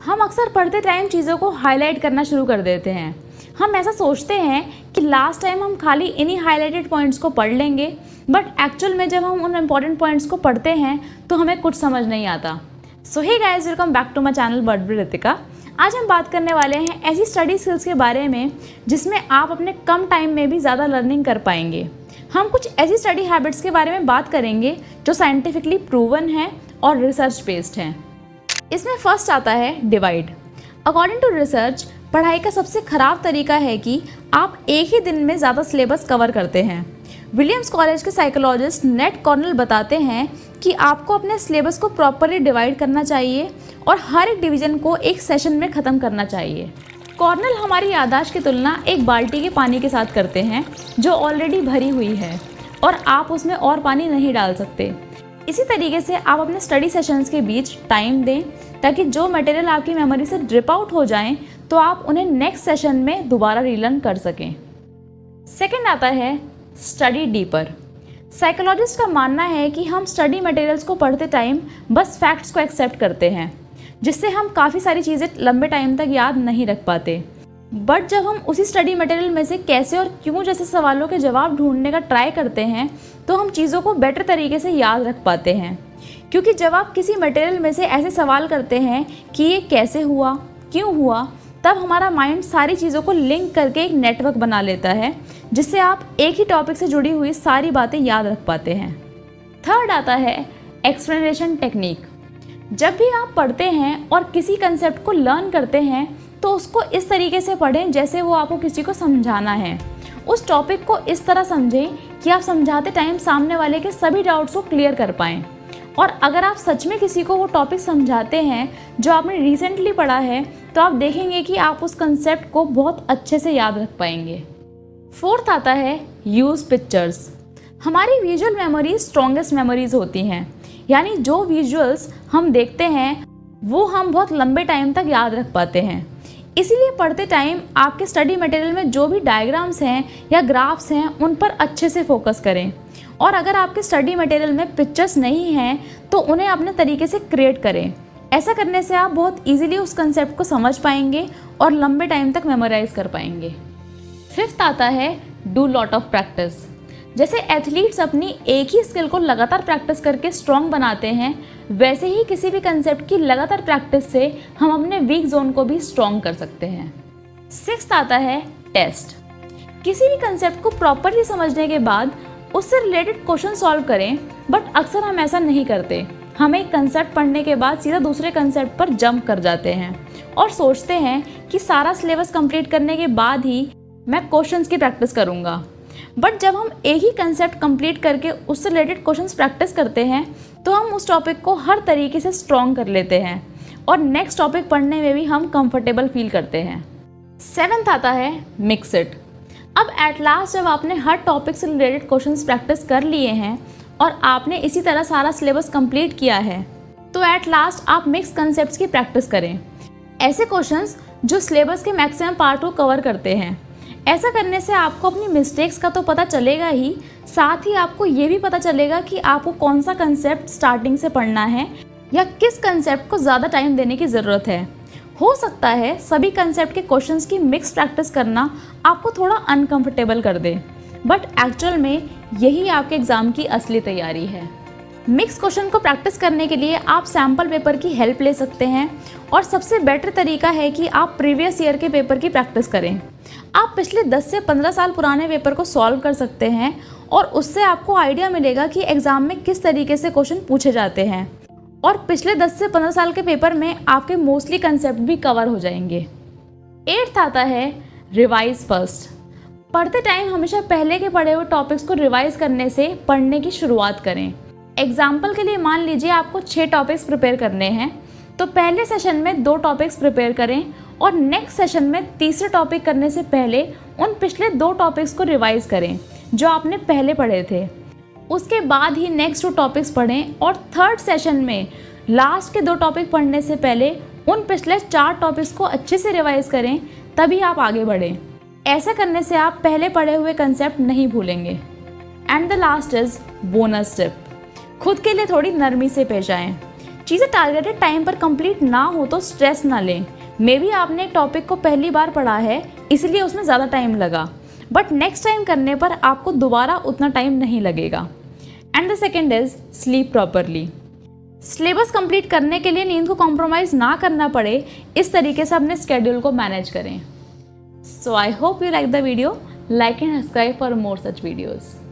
हम अक्सर पढ़ते टाइम चीज़ों को हाईलाइट करना शुरू कर देते हैं। हम ऐसा सोचते हैं कि लास्ट टाइम हम खाली इन्हीं हाईलाइटेड पॉइंट्स को पढ़ लेंगे, बट एक्चुअल में जब हम उन इम्पॉर्टेंट पॉइंट्स को पढ़ते हैं तो हमें कुछ समझ नहीं आता। So hey guys, welcome back to my channel word with Ritika. आज हम बात करने वाले हैं ऐसी स्टडी स्किल्स के बारे में जिसमें आप अपने कम टाइम में भी ज़्यादा लर्निंग कर पाएंगे। हम कुछ ऐसी स्टडी हैबिट्स के बारे में बात करेंगे जो साइंटिफिकली प्रूवन है और रिसर्च बेस्ड हैं। इसमें फर्स्ट आता है डिवाइड। अकॉर्डिंग टू रिसर्च, पढ़ाई का सबसे ख़राब तरीका है कि आप एक ही दिन में ज़्यादा सिलेबस कवर करते हैं। विलियम्स कॉलेज के साइकोलॉजिस्ट नेट कॉर्नेल बताते हैं कि आपको अपने सिलेबस को प्रॉपरली डिवाइड करना चाहिए और हर एक डिवीज़न को एक सेशन में ख़त्म करना चाहिए। कॉर्नेल हमारी याददाश्त की तुलना एक बाल्टी के पानी के साथ करते हैं जो ऑलरेडी भरी हुई है और आप उसमें और पानी नहीं डाल सकते। इसी तरीके से आप अपने स्टडी सेशंस के बीच टाइम दें ताकि जो मटेरियल आपकी मेमोरी से ड्रिप आउट हो जाएं तो आप उन्हें नेक्स्ट सेशन में दोबारा रीलर्न कर सकें। सेकंड आता है स्टडी डीपर। साइकोलॉजिस्ट का मानना है कि हम स्टडी मटेरियल्स को पढ़ते टाइम बस फैक्ट्स को एक्सेप्ट करते हैं, जिससे हम काफ़ी सारी चीज़ें लंबे टाइम तक याद नहीं रख पाते। बट जब हम उसी स्टडी मटेरियल में से कैसे और क्यों जैसे सवालों के जवाब ढूंढने का ट्राई करते हैं तो हम चीज़ों को बेटर तरीके से याद रख पाते हैं। क्योंकि जब आप किसी मटेरियल में से ऐसे सवाल करते हैं कि ये कैसे हुआ, क्यों हुआ, तब हमारा माइंड सारी चीज़ों को लिंक करके एक नेटवर्क बना लेता है, जिससे आप एक ही टॉपिक से जुड़ी हुई सारी बातें याद रख पाते हैं। थर्ड आता है एक्सप्लेनेशन टेक्निक। जब भी आप पढ़ते हैं और किसी कंसेप्ट को लर्न करते हैं तो उसको इस तरीके से पढ़ें जैसे वो आपको किसी को समझाना है। उस टॉपिक को इस तरह समझें कि आप समझाते टाइम सामने वाले के सभी डाउट्स को क्लियर कर पाएँ। और अगर आप सच में किसी को वो टॉपिक समझाते हैं जो आपने रिसेंटली पढ़ा है तो आप देखेंगे कि आप उस कंसेप्ट को बहुत अच्छे से याद रख पाएंगे। फोर्थ आता है यूज़ पिक्चर्स। हमारी विजुअल मेमोरी स्ट्रॉन्गेस्ट मेमोरीज होती हैं, यानी जो विजुअल्स हम देखते हैं वो हम बहुत लंबे टाइम तक याद रख पाते हैं। इसीलिए पढ़ते टाइम आपके स्टडी मटेरियल में जो भी डायग्राम्स हैं या ग्राफ्स हैं उन पर अच्छे से फोकस करें। और अगर आपके स्टडी मटेरियल में पिक्चर्स नहीं हैं तो उन्हें अपने तरीके से क्रिएट करें। ऐसा करने से आप बहुत इजीली उस कंसेप्ट को समझ पाएंगे और लंबे टाइम तक मेमोराइज कर पाएंगे। फिफ्थ आता है डू लॉट ऑफ प्रैक्टिस। जैसे एथलीट्स अपनी एक ही स्किल को लगातार प्रैक्टिस करके स्ट्रॉन्ग बनाते हैं, वैसे ही किसी भी कंसेप्ट की लगातार प्रैक्टिस से हम अपने वीक जोन को भी स्ट्रॉन्ग कर सकते हैं। सिक्स्थ आता है टेस्ट। किसी भी कंसेप्ट को प्रॉपरली समझने के बाद उससे रिलेटेड क्वेश्चन सॉल्व करें, बट अक्सर हम ऐसा नहीं करते। हम एक कंसेप्ट पढ़ने के बाद सीधा दूसरे कंसेप्ट पर जंप कर जाते हैं और सोचते हैं कि सारा सिलेबस कंप्लीट करने के बाद ही मैं क्वेश्चंस की प्रैक्टिस करूँगा। बट जब हम एक ही कंसेप्ट कंप्लीट करके उससे रिलेटेड क्वेश्चंस प्रैक्टिस करते हैं तो हम उस टॉपिक को हर तरीके से स्ट्रॉन्ग कर लेते हैं और नेक्स्ट टॉपिक पढ़ने में भी हम कंफर्टेबल फील करते हैं। सेवेंथ आता है मिक्स इट। अब एट लास्ट जब आपने हर टॉपिक से रिलेटेड क्वेश्चंस प्रैक्टिस कर लिए हैं और आपने इसी तरह सारा सिलेबस कंप्लीट किया है तो एट लास्ट आप मिक्स कंसेप्ट्स की प्रैक्टिस करें। ऐसे क्वेश्चंस जो सिलेबस के मैक्सिमम पार्ट को कवर करते हैं। ऐसा करने से आपको अपनी मिस्टेक्स का तो पता चलेगा ही, साथ ही आपको ये भी पता चलेगा कि आपको कौन सा कंसेप्ट स्टार्टिंग से पढ़ना है या किस कंसेप्ट को ज़्यादा टाइम देने की ज़रूरत है। हो सकता है सभी कंसेप्ट के क्वेश्चंस की मिक्स प्रैक्टिस करना आपको थोड़ा अनकंफर्टेबल कर दे, बट एक्चुअल में यही आपके एग्ज़ाम की असली तैयारी है। मिक्स क्वेश्चन को प्रैक्टिस करने के लिए आप सैम्पल पेपर की हेल्प ले सकते हैं और सबसे बेटर तरीका है कि आप प्रीवियस ईयर के पेपर की प्रैक्टिस करें। आप पिछले 10 से 15 साल पुराने पेपर को सॉल्व कर सकते हैं और उससे आपको आइडिया मिलेगा कि एग्ज़ाम में किस तरीके से क्वेश्चन पूछे जाते हैं और पिछले 10 से 15 साल के पेपर में आपके मोस्टली कंसेप्ट भी कवर हो जाएंगे। एट्थ आता है रिवाइज फर्स्ट। पढ़ते टाइम हमेशा पहले के पढ़े हुए टॉपिक्स को रिवाइज करने से पढ़ने की शुरुआत करें। एग्जाम्पल के लिए मान लीजिए आपको 6 टॉपिक्स प्रिपेयर करने हैं तो पहले सेशन में 2 टॉपिक्स प्रिपेयर करें और नेक्स्ट सेशन में तीसरे टॉपिक करने से पहले उन पिछले 2 टॉपिक्स को रिवाइज करें जो आपने पहले पढ़े थे। उसके बाद ही नेक्स्ट 2 टॉपिक्स पढ़ें और थर्ड सेशन में लास्ट के 2 टॉपिक पढ़ने से पहले उन पिछले 4 टॉपिक्स को अच्छे से रिवाइज करें, तभी आप आगे बढ़ें। ऐसा करने से आप पहले पढ़े हुए कंसेप्ट नहीं भूलेंगे। And the last is bonus tip. खुद के लिए थोड़ी नरमी से पेश आएँ। चीज़ें टारगेटेड टाइम पर कंप्लीट ना हो तो स्ट्रेस ना लें। मे बी आपने एक टॉपिक को पहली बार पढ़ा है इसलिए उसमें ज़्यादा टाइम लगा, बट नेक्स्ट टाइम करने पर आपको दोबारा उतना टाइम नहीं लगेगा। And the second is sleep properly. Syllabus complete करने के लिए नींद को कॉम्प्रोमाइज़ ना करना पड़े, इस तरीके से अपने स्केड्यूल को मैनेज करें। So I hope you like the video, like and subscribe for more such videos.